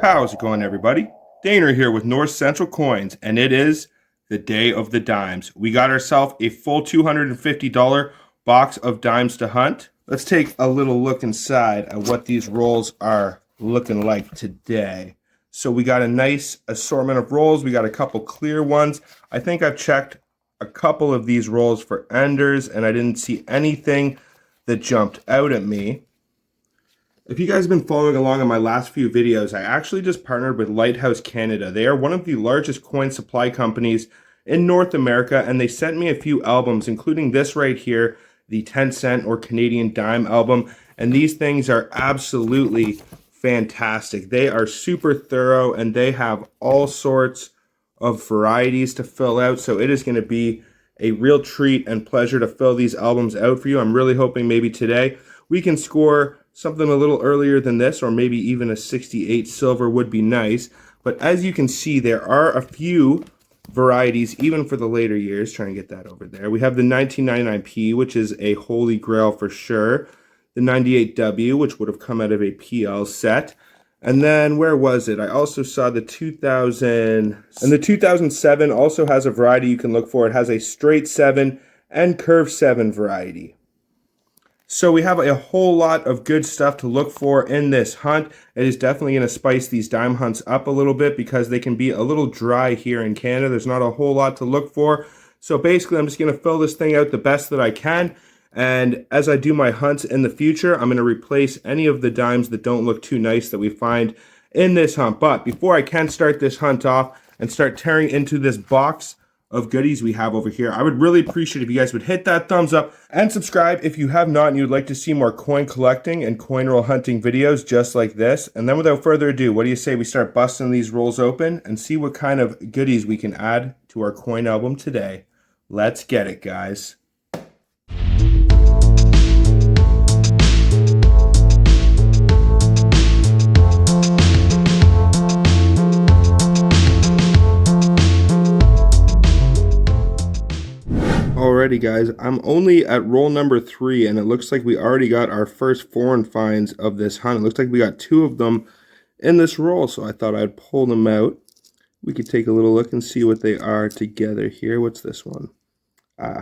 How's it going, everybody? Daner here with North Central Coins, and it is the day of the dimes. We got ourselves a full $250 box of dimes to hunt. Let's take a little look inside at what these rolls are looking like today. So we got a nice assortment of rolls. We got a couple clear ones. I think I've checked a couple of these rolls for enders, and I didn't see anything that jumped out at me. If you guys have been following along on my last few videos, I actually just partnered with Lighthouse Canada. They are one of the largest coin supply companies in North America, and they sent me a few albums, including this right here, the 10-cent or Canadian dime album. And these things are absolutely fantastic. They are super thorough, and they have all sorts of varieties to fill out. So it is going to be a real treat and pleasure to fill these albums out for you. I'm really hoping maybe today we can score something a little earlier than this, or maybe even a 68 silver would be nice. But as you can see, there are a few varieties, even for the later years. Trying to get that over there. We have the 1999P, which is a holy grail for sure. The 98W, which would have come out of a PL set. And then, where was it? I also saw the 2000, and the 2007 also has a variety you can look for. It has a straight 7 and curve 7 variety. So we have a whole lot of good stuff to look for in this hunt. It is definitely going to spice these dime hunts up a little bit because they can be a little dry here in Canada. There's not a whole lot to look for. So basically, I'm just going to fill this thing out the best that I can. And as I do my hunts in the future, I'm going to replace any of the dimes that don't look too nice that we find in this hunt. But before I can start this hunt off and start tearing into this box of goodies we have over here, I would really appreciate if you guys would hit that thumbs up and subscribe if you have not and you'd like to see more coin collecting and coin roll hunting videos just like this. And then without further ado, what do you say we start busting these rolls open and see what kind of goodies we can add to our coin album today? Let's get it, guys. Alrighty, guys, I'm only at roll number 3, and it looks like we already got our first foreign finds of this hunt. It looks like we got 2 of them in this roll, so I thought I'd pull them out. We could take a little look and see what they are together here. What's this one?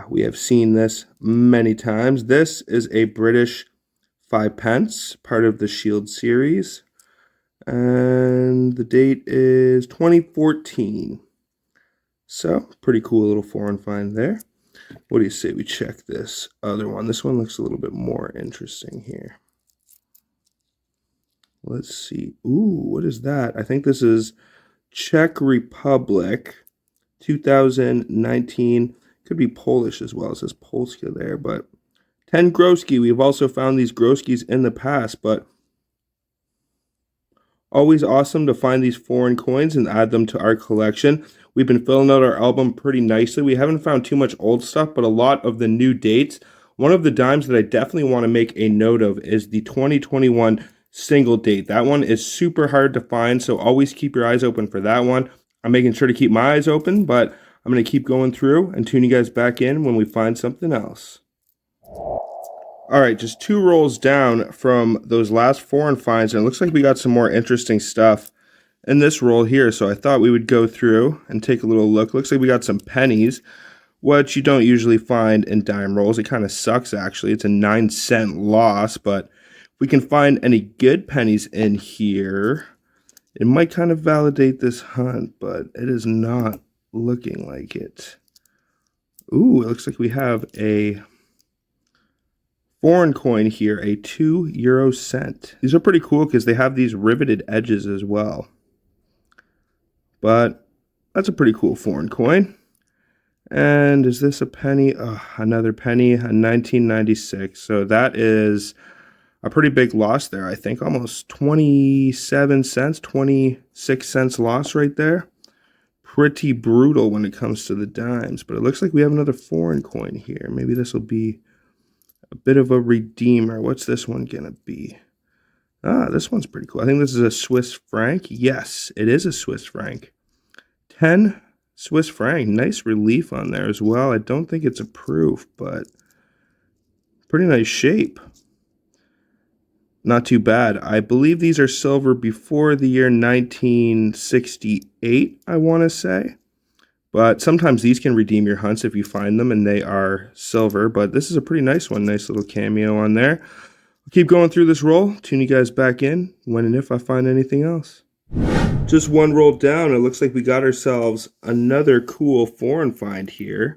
We have seen this many times. This is a British 5 pence, part of the Shield series, and the date is 2014. So, pretty cool little foreign find there. What do you say we check this other one? This one looks a little bit more interesting here. Let's see. Ooh, what is that? I think this is Czech Republic, 2019. Could be Polish as well. It says Polska there, but 10 Groski. We've also found these Groskis in the past, but always awesome to find these foreign coins and add them to our collection. We've been filling out our album pretty nicely. We haven't found too much old stuff, but a lot of the new dates. One of the dimes that I definitely want to make a note of is the 2021 single date. That one is super hard to find, so always keep your eyes open for that one. I'm making sure to keep my eyes open, but I'm going to keep going through and tune you guys back in when we find something else. Alright, just 2 rolls down from those last foreign finds, and it looks like we got some more interesting stuff in this roll here, so I thought we would go through and take a little look. Looks like we got some pennies, which you don't usually find in dime rolls. It kind of sucks, actually. It's a 9-cent loss, but if we can find any good pennies in here, it might kind of validate this hunt, but it is not looking like it. Ooh, it looks like we have a foreign coin here, a 2 euro cent. These are pretty cool because they have these riveted edges as well. But that's a pretty cool foreign coin. And is this a penny? Another penny, a 1996. So that is a pretty big loss there. I think almost 27 cents, 26 cents loss right there. Pretty brutal when it comes to the dimes. But it looks like we have another foreign coin here. Maybe this will be a bit of a redeemer. What's this one gonna be? This one's pretty cool. I think this is a Swiss franc. Yes, it is a Swiss franc. 10 Swiss franc. Nice relief on there as well. I don't think it's a proof, but pretty nice shape. Not too bad. I believe these are silver before the year 1968, I want to say. But sometimes these can redeem your hunts if you find them and they are silver. But this is a pretty nice one. Nice little cameo on there. I'll keep going through this roll. Tune you guys back in when and if I find anything else. Just one roll down. It looks like we got ourselves another cool foreign find here.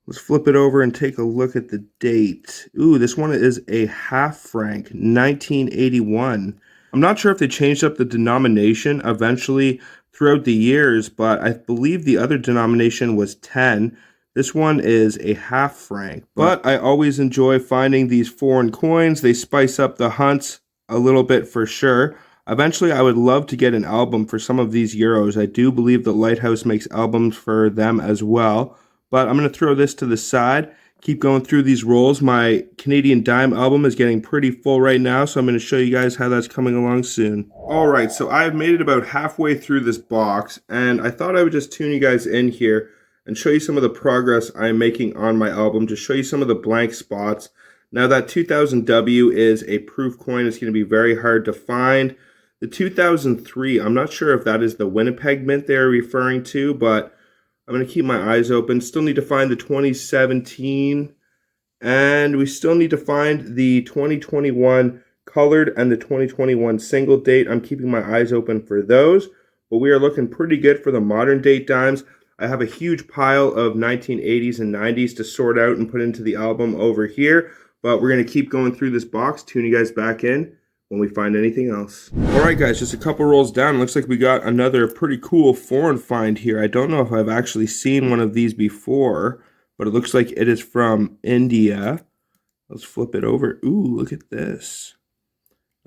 Let's flip it over and take a look at the date. Ooh, this one is a half franc, 1981. I'm not sure if they changed up the denomination eventually throughout the years, but I believe the other denomination was 10. This one is a half franc. But I always enjoy finding these foreign coins. They spice up the hunts a little bit for sure. Eventually, I would love to get an album for some of these euros. I do believe that Lighthouse makes albums for them as well. But I'm going to throw this to the side, keep going through these rolls. My Canadian dime album is getting pretty full right now, so I'm going to show you guys how that's coming along soon. All right, so I've made it about halfway through this box, and I thought I would just tune you guys in here and show you some of the progress I'm making on my album, to show you some of the blank spots. Now that 2000W is a proof coin. It's going to be very hard to find. The 2003, I'm not sure if that is the Winnipeg Mint they're referring to, but I'm going to keep my eyes open. Still need to find the 2017, and we still need to find the 2021 colored and the 2021 single date. I'm keeping my eyes open for those, but we are looking pretty good for the modern date dimes. I have a huge pile of 1980s and 90s to sort out and put into the album over here, but we're going to keep going through this box, tune you guys back in when we find anything else. Alright guys, just a couple rolls down. Looks like we got another pretty cool foreign find here. I don't know if I've actually seen one of these before, but it looks like it is from India. Let's flip it over. Ooh, look at this.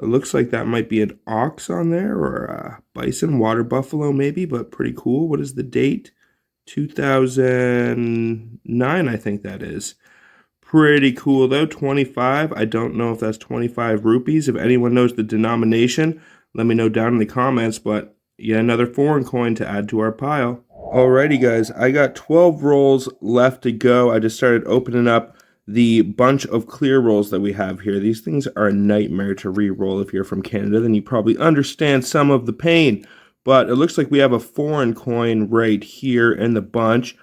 It looks like that might be an ox on there, or a bison, water buffalo maybe, but pretty cool. What is the date? 2009, I think that is. Pretty cool though, 25. I don't know if that's 25 rupees. If anyone knows the denomination, let me know down in the comments, but yet another foreign coin to add to our pile. Alrighty guys, I got 12 rolls left to go. I just started opening up the bunch of clear rolls that we have here. These things are a nightmare to re-roll. If you're from Canada, then you probably understand some of the pain. But it looks like we have a foreign coin right here in the bunch.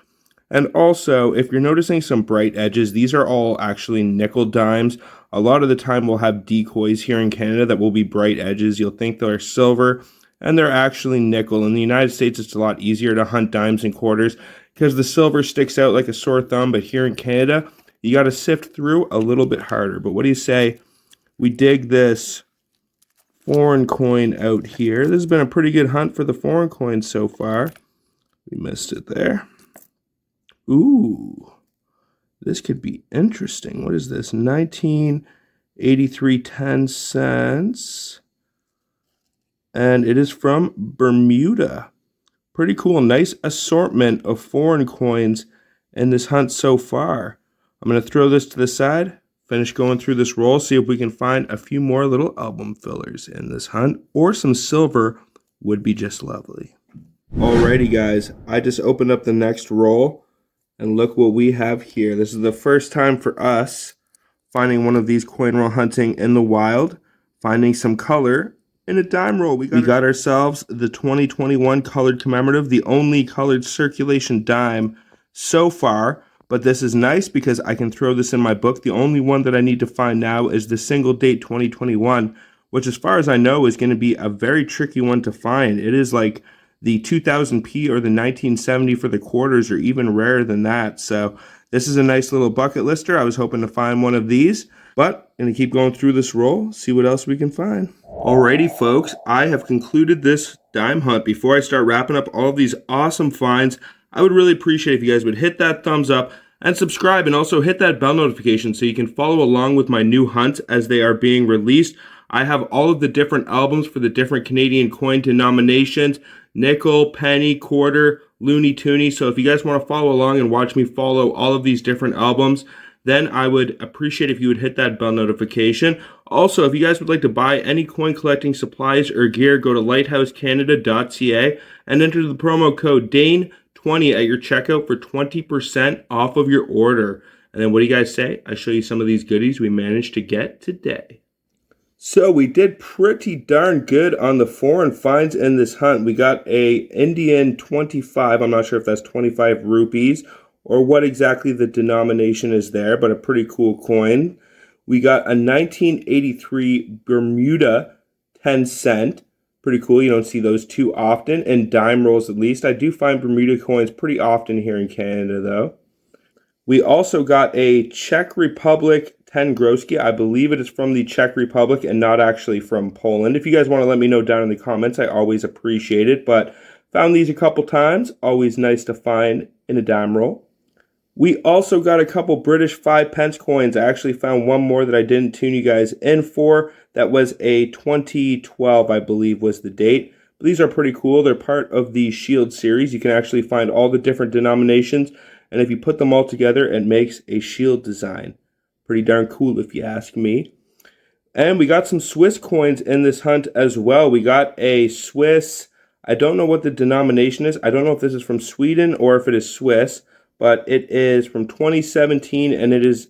And also, if you're noticing some bright edges, these are all actually nickel dimes. A lot of the time we'll have decoys here in Canada that will be bright edges. You'll think they're silver, and they're actually nickel. In the United States, it's a lot easier to hunt dimes and quarters because the silver sticks out like a sore thumb. But here in Canada, you got to sift through a little bit harder. But what do you say we dig this foreign coin out here? This has been a pretty good hunt for the foreign coins so far. We missed it there. Ooh, this could be interesting. What is this? 1983, 10 cents. And it is from Bermuda. Pretty cool. Nice assortment of foreign coins in this hunt so far. I'm going to throw this to the side, finish going through this roll, see if we can find a few more little album fillers in this hunt, or some silver would be just lovely. Alrighty guys, I just opened up the next roll. And look what we have here. This is the first time for us finding one of these coin roll hunting in the wild, finding some color in a dime roll. We got ourselves the 2021 colored commemorative, the only colored circulation dime so far. But this is nice because I can throw this in my book. The only one that I need to find now is the single date 2021, which as far as I know is going to be a very tricky one to find. It is like the 2000p or the 1970 for the quarters, or even rarer than that. So this is a nice little bucket lister. I was hoping to find one of these, but I'm going to keep going through this roll, see what else we can find. Alrighty folks, I have concluded this dime hunt. Before I start wrapping up all of these awesome finds, I would really appreciate if you guys would hit that thumbs up and subscribe, and also hit that bell notification so you can follow along with my new hunts as they are being released. I have all of the different albums for the different Canadian coin denominations: nickel, penny, quarter, loony, toony. So if you guys want to follow along and watch me follow all of these different albums, then I would appreciate if you would hit that bell notification. Also, if you guys would like to buy any coin collecting supplies or gear, go to lighthousecanada.ca and enter the promo code DANE20 at your checkout for 20% off of your order. And then what do you guys say? I show you some of these goodies we managed to get today. So we did pretty darn good on the foreign finds in this hunt. We got a Indian 25. I'm not sure if that's 25 rupees or what exactly the denomination is there, but a pretty cool coin. We got a 1983 Bermuda 10 cent. Pretty cool. You don't see those too often in dime rolls, at least. I do find Bermuda coins pretty often here in Canada, though. We also got a Czech Republic 10 Groski. I believe it is from the Czech Republic and not actually from Poland. If you guys want to let me know down in the comments, I always appreciate it. But found these a couple times. Always nice to find in a dime roll. We also got a couple British 5 pence coins. I actually found one more that I didn't tune you guys in for. That was a 2012, I believe was the date. But these are pretty cool. They're part of the Shield series. You can actually find all the different denominations. And if you put them all together, it makes a shield design. Pretty darn cool if you ask me. And we got some Swiss coins in this hunt as well. We got a Swiss, I don't know what the denomination is. I don't know if this is from Sweden or if it is Swiss, but it is from 2017 and it is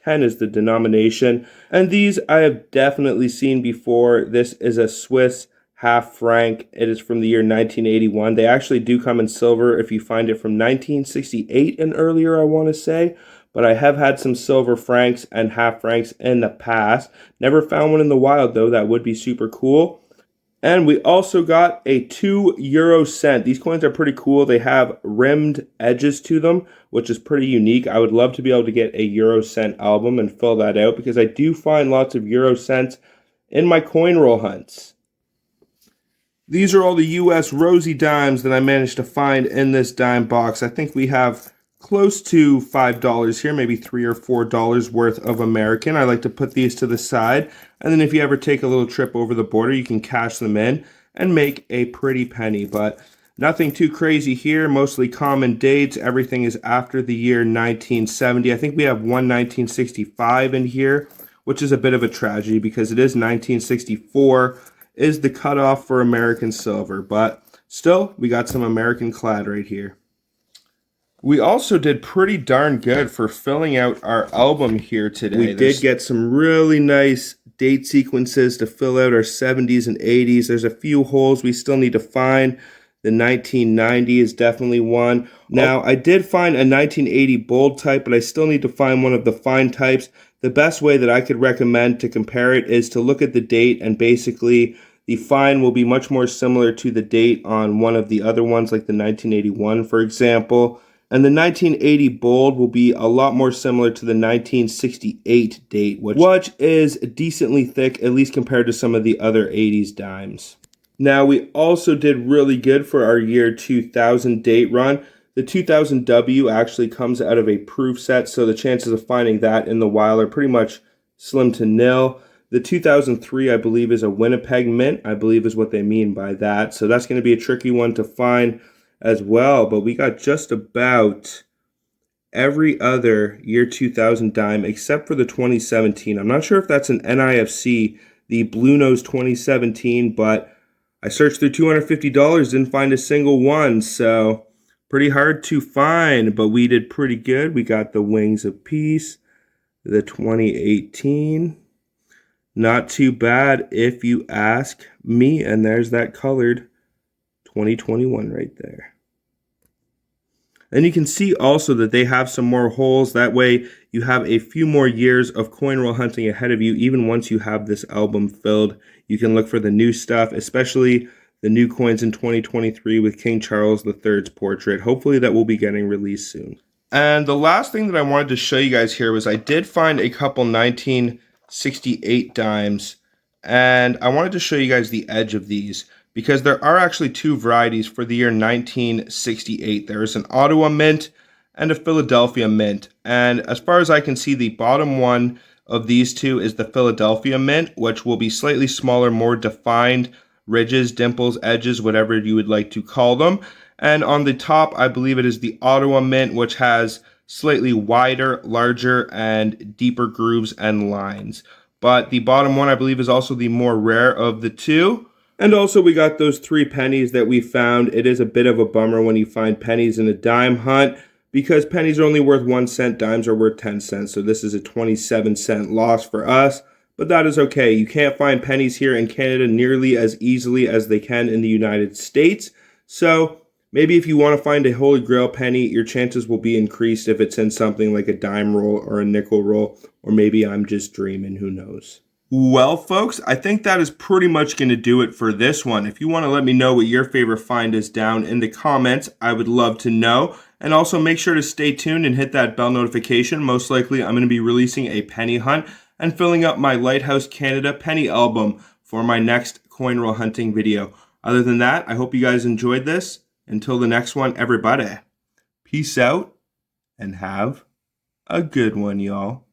10 is the denomination. And these I have definitely seen before. This is a Swiss half franc. It is from the year 1981. They actually do come in silver if you find it from 1968 and earlier, I want to say. But I have had some silver francs and half francs in the past. Never found one in the wild, though. That would be super cool. And we also got a 2 euro cent. These coins are pretty cool. They have rimmed edges to them, which is pretty unique. I would love to be able to get a euro cent album and fill that out because I do find lots of euro cents in my coin roll hunts. These are all the US rosy dimes that I managed to find in this dime box. I think we have close to $5 here, maybe $3 or $4 worth of American. I like to put these to the side. And then if you ever take a little trip over the border, you can cash them in and make a pretty penny. But nothing too crazy here, mostly common dates. Everything is after the year 1970. I think we have one 1965 in here, which is a bit of a tragedy because it is 1964 is the cutoff for American silver. But still, we got some American clad right here. We also did pretty darn good for filling out our album here today. We did get some really nice date sequences to fill out our 70s and 80s. There's a few holes we still need to find. The 1990 is definitely one. Now, I did find a 1980 bold type, but I still need to find one of the fine types. The best way that I could recommend to compare it is to look at the date, and basically the fine will be much more similar to the date on one of the other ones, like the 1981, for example. And the 1980 bold will be a lot more similar to the 1968 date, which is decently thick, at least compared to some of the other 80s dimes. Now, we also did really good for our year 2000 date run. The 2000W actually comes out of a proof set, so the chances of finding that in the wild are pretty much slim to nil. The 2003, I believe, is a Winnipeg mint, I believe is what they mean by that. So that's going to be a tricky one to find as well, but we got just about every other year 2000 dime except for the 2017. I'm not sure if that's an NIFC, the Blue Nose 2017, but I searched through $250, didn't find a single one, so pretty hard to find, but we did pretty good. We got the Wings of Peace, the 2018. Not too bad if you ask me, and there's that colored 2021 right there. And you can see also that they have some more holes. That way you have a few more years of coin roll hunting ahead of you. Even once you have this album filled, you can look for the new stuff, especially the new coins in 2023 with King Charles III's portrait. Hopefully that will be getting released soon. And the last thing that I wanted to show you guys here was I did find a couple 1968 dimes, and I wanted to show you guys the edge of these, because there are actually two varieties for the year 1968. There is an Ottawa mint and a Philadelphia mint. And as far as I can see, the bottom one of these two is the Philadelphia mint, which will be slightly smaller, more defined ridges, dimples, edges, whatever you would like to call them. And on the top, I believe it is the Ottawa mint, which has slightly wider, larger, and deeper grooves and lines. But the bottom one, I believe, is also the more rare of the two. And also we got those 3 pennies that we found. It is a bit of a bummer when you find pennies in a dime hunt because pennies are only worth 1 cent, dimes are worth 10 cents. So this is a 27-cent loss for us. but that is okay. You can't find pennies here in Canada nearly as easily as they can in the United States. So maybe if you want to find a Holy Grail penny, your chances will be increased if it's in something like a dime roll or a nickel roll, or maybe I'm just dreaming, who knows. Well, folks, I think that is pretty much going to do it for this one. If you want to let me know what your favorite find is down in the comments, I would love to know. And also make sure to stay tuned and hit that bell notification. Most likely, I'm going to be releasing a penny hunt and filling up my Lighthouse Canada penny album for my next coin roll hunting video. Other than that, I hope you guys enjoyed this. Until the next one, everybody, peace out and have a good one, y'all.